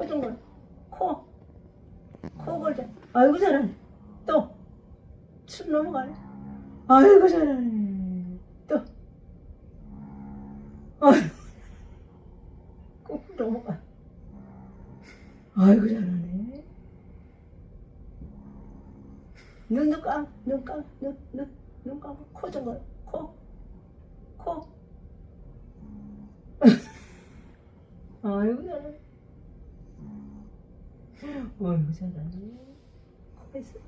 둥글. 코. 코 걸자. 아이고, 잘하네. 또. 춤 넘어가네. 아이고, 잘하네. 또. 아이고. 코 넘어가. 아이고, 잘하네. 눈도 감, 눈 감, 눈 감고, 코 좀 걸, 코, 아이고, 잘하네. 아이고, 잘하네. 코가 있어.